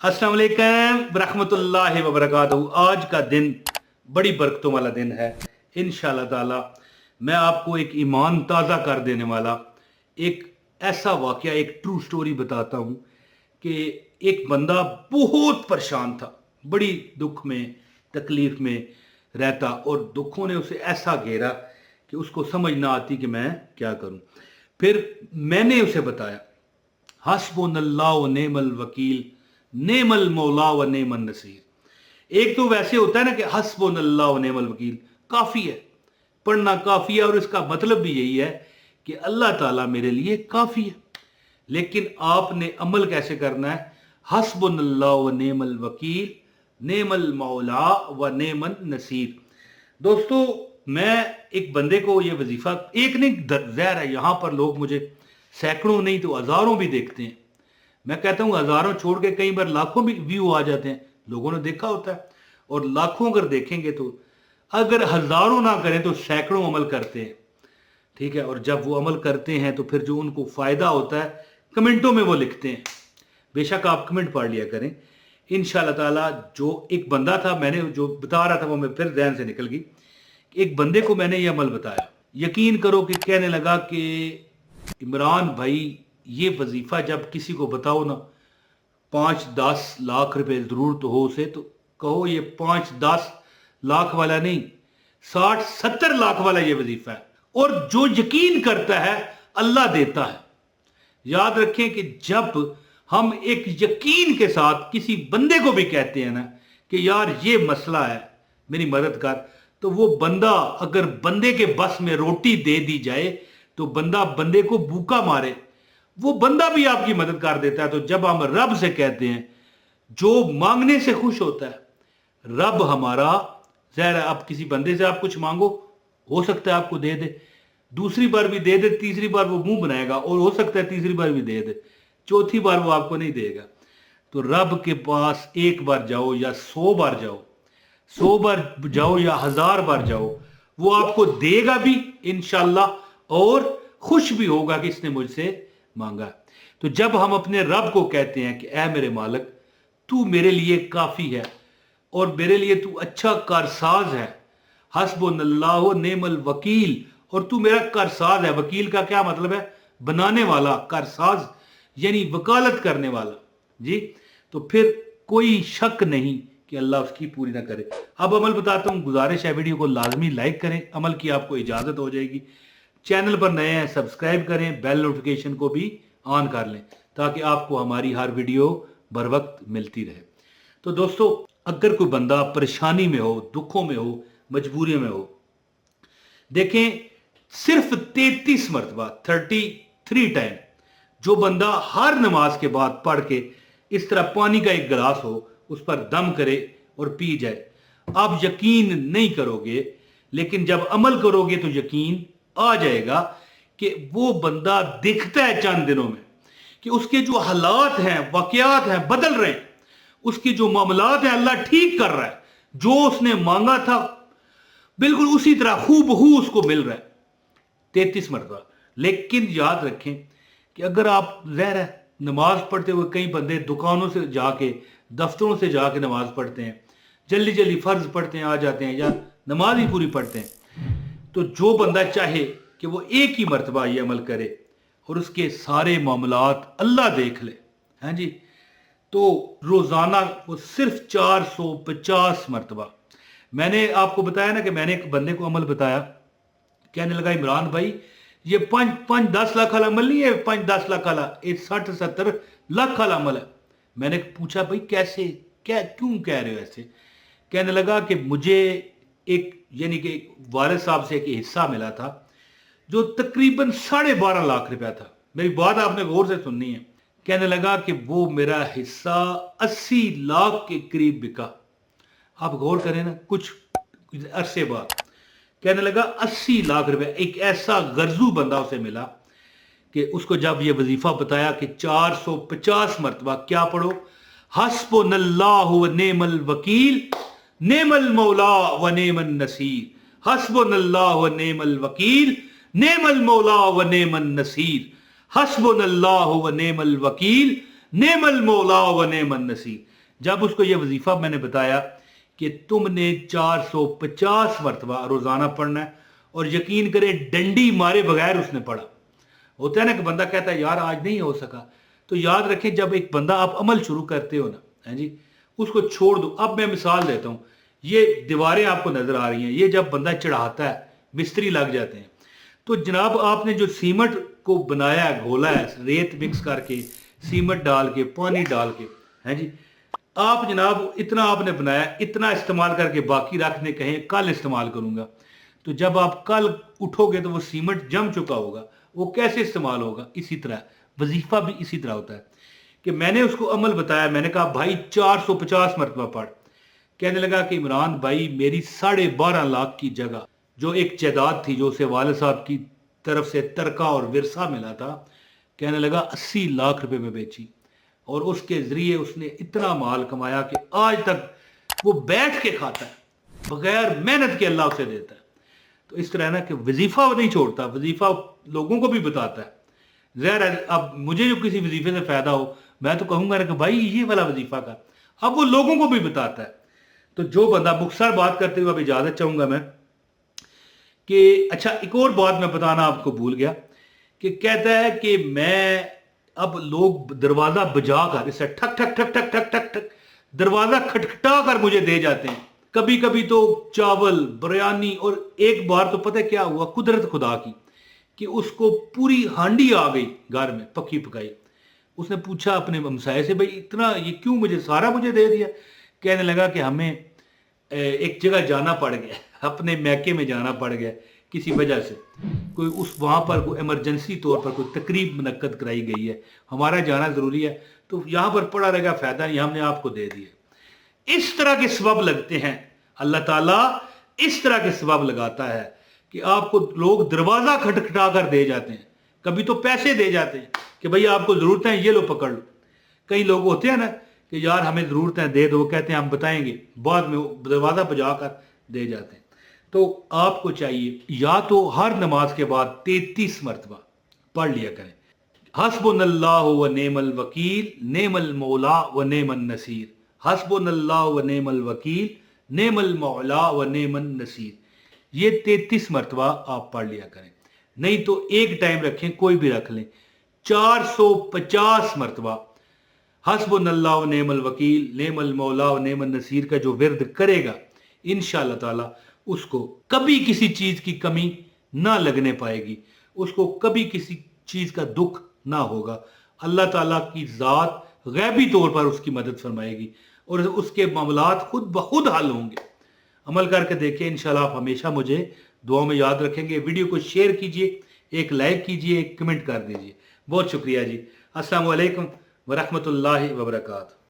अस्सलाम वालेकुम रहमतुल्लाहि व बरकातहू। आज का दिन बड़ी बरकतों वाला दिन है। इंशाअल्लाह ताला मैं आपको एक ईमान ताज़ा कर देने वाला एक ऐसा वाक़या, एक ट्रू स्टोरी बताता हूँ कि एक बंदा बहुत परेशान था, बड़ी दुख में तकलीफ़ में रहता और दुखों ने उसे ऐसा घेरा कि उसको समझ ना आती कि मैं क्या करूँ। फिर मैंने उसे बताया, हस्बुनल्लाह व नेमल वकील, नेमल मौला व नेमन नसीर। एक तो वैसे होता है ना कि हस्बुनल्लाह व नेमल वकील, काफ़ी है, पढ़ना काफ़ी है, और इसका मतलब भी यही है कि अल्लाह ताला मेरे लिए काफ़ी है। लेकिन आपने अमल कैसे करना है? हस्बुनल्लाह व नेमल वकील, नेमल मौला व नेमन नसीर। दोस्तों, मैं एक बंदे को ये वजीफा, एक नहीं ज़हर है, यहाँ पर लोग मुझे सैकड़ों नहीं तो हज़ारों भी देखते हैं। मैं कहता हूँ हज़ारों छोड़ के कई बार लाखों भी व्यू आ जाते हैं, लोगों ने देखा होता है। और लाखों अगर देखेंगे तो, अगर हज़ारों ना करें तो सैकड़ों अमल करते हैं, ठीक है। और जब वो अमल करते हैं तो फिर जो उनको फ़ायदा होता है कमेंटों में वो लिखते हैं। बेशक आप कमेंट पढ़ लिया करें इंशाअल्लाह ताला। जो एक बंदा था, मैंने जो बता रहा था वो मैं फिर ध्यान से निकल गई। एक बंदे को मैंने ये अमल बताया, यकीन करो कि कहने लगा कि इमरान भाई, ये वजीफा जब किसी को बताओ ना, 5-10 लाख रुपए ज़रूरत हो उसे, तो कहो ये 5-10 लाख वाला नहीं, 60-70 लाख वाला ये वजीफा है। और जो यकीन करता है अल्लाह देता है। याद रखें कि जब हम एक यकीन के साथ किसी बंदे को भी कहते हैं ना कि यार ये मसला है, मेरी मदद कर, तो वो बंदा, अगर बंदे के बस में रोटी दे दी जाए तो बंदा बंदे को भूखा मारे, वो बंदा भी आपकी मदद कर देता है। तो जब हम रब से कहते हैं, जो मांगने से खुश होता है, रब हमारा, ज़ाहिर है आप किसी बंदे से आप कुछ मांगो, हो सकता है आपको दे दे, दूसरी बार भी दे दे, तीसरी बार वो मुंह बनाएगा और हो सकता है तीसरी बार भी दे दे, चौथी बार वो आपको नहीं देगा। तो रब के पास एक बार जाओ या 100 बार जाओ, 100 बार जाओ या 1000 बार जाओ, वो आपको देगा भी इंशाअल्लाह, और खुश भी होगा कि इसने मुझसे मांगा। तो जब हम अपने रब को कहते हैं कि ऐ मेरे मालिक, तू मेरे लिए काफ़ी है और मेरे लिए तू अच्छा कारसाज है, हस्बुनल्लाह व नेमल वकील, और तू मेरा कारसाज है। वकील का क्या मतलब है? बनाने वाला, कारसाज यानी वकालत करने वाला जी। तो फिर कोई शक नहीं कि अल्लाह उसकी पूरी ना करे। अब अमल बताता हूँ, गुजारिश है वीडियो को लाजमी लाइक करें, अमल की आपको इजाज़त हो जाएगी। चैनल पर नए हैं सब्सक्राइब करें, बेल नोटिफिकेशन को भी ऑन कर लें ताकि आपको हमारी हर वीडियो बर वक्त मिलती रहे। तो दोस्तों, अगर कोई बंदा परेशानी में हो, दुखों में हो, मजबूरी में हो, देखें सिर्फ 33 मरतबा, 33 टाइम, जो बंदा हर नमाज के बाद पढ़ के इस तरह पानी का एक गिलास हो, उस पर दम करे और पी जाए, आप यकीन नहीं करोगे, लेकिन जब अमल करोगे तो यकीन आ जाएगा कि वो बंदा दिखता है चंद दिनों में कि उसके जो हालात हैं, वाकयात हैं, बदल रहे हैं, उसके जो मामलात हैं अल्लाह ठीक कर रहा है, जो उसने मांगा था बिल्कुल उसी तरह हूबहू उसको मिल रहा है 33 मरतबा। लेकिन याद रखें कि अगर आप ज़ाहिर है नमाज पढ़ते हुए, कई बंदे दुकानों से जाके, दफ्तरों से जाके नमाज पढ़ते हैं, जल्दी जल्दी फ़र्ज पढ़ते हैं, आ जाते हैं, या नमाज ही पूरी पढ़ते हैं। तो जो बंदा चाहे कि वो एक ही मरतबा ये अमल करे और उसके सारे मामलात अल्लाह देख ले, हैं जी, तो रोज़ाना वो सिर्फ 450 मरतबा। मैंने आपको बताया ना कि मैंने एक बंदे को अमल बताया, कहने लगा इमरान भाई, ये 5-10 लाख वाला अमल नहीं है, 5-10 लाख वाला, ये 60-70 लाख वाला अमल है। मैंने पूछा भाई कैसे, क्या, क्यों कह रहे हो ऐसे? कहने लगा कि मुझे एक, यानी कि वालिद साहब से एक हिस्सा मिला था जो तकरीबन 12.5 लाख रुपया था। मेरी बात आपने गौर से सुननी है। कहने लगा कि वो मेरा हिस्सा 80 लाख के करीब बिका। आप गौर करें ना, कुछ अरसे बाद कहने लगा 80 लाख रुपए। एक ऐसा गर्जू बंदा उसे मिला कि उसको जब ये वजीफा बताया कि 450 मरतबा क्या पढ़ो, हस्बुनल्लाह व नेमल वकील, नेमल मौला व नेमन नसीर, हस्बुनल्लाह व नेमल वकील, नेमल मौला व नेमन नसीर, हस्बुनल्लाह व नेमल वकील, नेमल मौला व नेमन नसीर। जब उसको ये वजीफा मैंने बताया कि तुमने 450 मरतबा रोजाना पढ़ना है, और यकीन करे डंडी मारे बगैर उसने पढ़ा। होता है ना कि बंदा कहता है यार आज नहीं हो सका, तो याद रखें जब एक बंदा आप अमल शुरू करते हो ना, है जी, उसको छोड़ दो। अब मैं मिसाल देता हूँ, ये दीवारें आपको नजर आ रही हैं, ये जब बंदा चढ़ाता है मिस्त्री लग जाते हैं, तो जनाब आपने जो सीमेंट को बनाया घोला है, रेत मिक्स करके सीमेंट डाल के पानी डाल के, है जी, आप जनाब इतना आपने बनाया, इतना इस्तेमाल करके बाकी रखने कहें कल इस्तेमाल करूंगा, तो जब आप कल उठोगे तो वो सीमेंट जम चुका होगा, वो कैसे इस्तेमाल होगा। इसी तरह वजीफा भी इसी तरह होता है कि मैंने उसको अमल बताया, मैंने कहा भाई 450 मरतबा पढ़। कहने लगा कि इमरान भाई मेरी 12.5 लाख की जगह जो एक जायदाद थी जो उसे वालिद साहब की तरफ से तरका और विरसा मिला था, कहने लगा 80 लाख रुपए में बेची, और उसके जरिए उसने इतना माल कमाया कि आज तक वो बैठ के खाता है, बगैर मेहनत के अल्लाह उसे देता है। तो इस तरह ना कि वजीफा नहीं छोड़ता, वजीफा लोगों को भी बताता है। ज़ाहिर है अब मुझे जो किसी वजीफे से फायदा हो, मैं तो कहूंगा ना कि भाई ये वाला वजीफा का, अब वो लोगों को भी बताता है। तो जो बंदा, मुख्तसर बात करते हुए अब इजाजत चाहूंगा मैं कि अच्छा एक और बात मैं बताना आपको भूल गया कि कहता है कि मैं अब लोग दरवाजा बजा कर, इससे ठक ठक ठक ठक ठक ठक ठक दरवाजा खटखटा कर मुझे दे जाते हैं। कभी कभी तो चावल बिरयानी, और एक बार तो पता है क्या हुआ, कुदरत खुदा की, कि उसको पूरी हांडी आ गई घर में पकी पकाई। उसने पूछा अपने हमसाये से भाई इतना ये क्यों, मुझे सारा मुझे दे दिया। कहने लगा कि हमें एक जगह जाना पड़ गया, अपने मैके में जाना पड़ गया किसी वजह से, कोई उस वहाँ पर कोई इमरजेंसी तौर पर कोई तकरीब मुनक्कद कराई गई है, हमारा जाना ज़रूरी है, तो यहाँ पर पड़ा रहेगा, फ़ायदा नहीं, हमने आपको दे दिया। इस तरह के सबब लगते हैं, अल्लाह ताला इस तरह के सबब लगाता है कि आपको लोग दरवाज़ा खटखटा कर दे जाते हैं, कभी तो पैसे दे जाते हैं कि भाई आपको ज़रूरत है, ये लो पकड़ लो। कई लोग होते हैं ना कि यार हमें ज़रूरत है दे दो, वो कहते हैं हम बताएंगे, बाद में दरवाज़ा बजा कर दे जाते हैं। तो आपको चाहिए या तो हर नमाज के बाद 33 मरतबा पढ़ लिया करें, हस्बुनल्लाहु व नेमल वकील नेमल मौला व नेमन नसीर, हस्बुनल्लाहु व नेमल वकील नेमल मौला व नेमन नसीर। ये 33 मरतबा आप पढ़ लिया करें, नहीं तो एक टाइम रखें, कोई भी रख लें, 450 मरतबा हस्बुनल्लाहु व नेमल वकील नेमल मौला व नेमन नसीर का जो विर्द करेगा, इंशाअल्लाह ताला उसको कभी किसी चीज की कमी ना लगने पाएगी, उसको कभी किसी चीज का दुख ना होगा। अल्लाह ताला की जात गैबी तौर पर उसकी मदद फरमाएगी और उसके मामलात खुद ब खुद हल होंगे। अमल करके देखें, इंशाल्लाह आप हमेशा मुझे दुआ में याद रखेंगे। वीडियो को शेयर कीजिए, एक लाइक कीजिए, एक कमेंट कर दीजिए। बहुत शुक्रिया जी। अस्सलाम वालेकुम व रहमतुल्लाहि व बरकातहू।